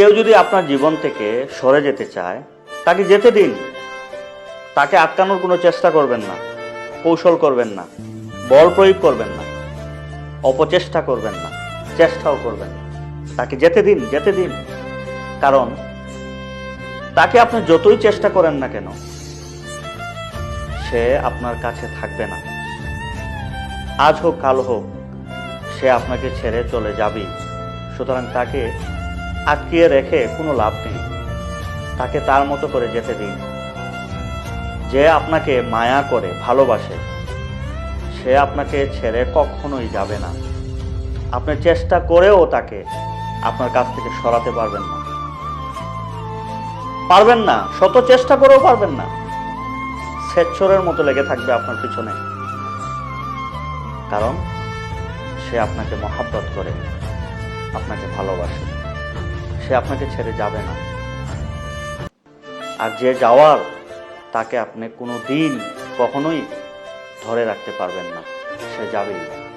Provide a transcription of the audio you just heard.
কেউ যদি আপনার জীবন থেকে সরে যেতে চায়, তাকে যেতে দিন। তাকে আটকানোর কোনো চেষ্টা করবেন না, কৌশল করবেন না, বল প্রয়োগ করবেন না, অপচেষ্টা করবেন না, চেষ্টাও করবেন না। তাকে যেতে দিন, যেতে দিন। কারণ তাকে আপনি যতই চেষ্টা করেন না কেন, সে আপনার কাছে থাকবে না। আজ হোক কাল হোক সে আপনাকে ছেড়ে চলে যাবেই। সুতরাং তাকে আটকিয়ে রেখে কোনো লাভ নেই। তাকে তার মতো করে যেতে দিন। যে আপনাকে মায়া করে, ভালোবাসে, সে আপনাকে ছেড়ে কখনোই যাবে না। আপনি চেষ্টা করেও তাকে আপনার কাছ থেকে সরাতে পারবেন না, পারবেন না। শত চেষ্টা করেও পারবেন না। স্বেচ্ছরের মতো লেগে থাকবে আপনার পিছনে। কারণ সে আপনাকে মহাব্বত করে, আপনাকে ভালোবাসে। সে আপনাকে ছেড়ে যাবে না। আর যে যাওয়ার, তাকে আপনি কোনো দিন কখনোই ধরে রাখতে পারবেন না। সে যাবেই।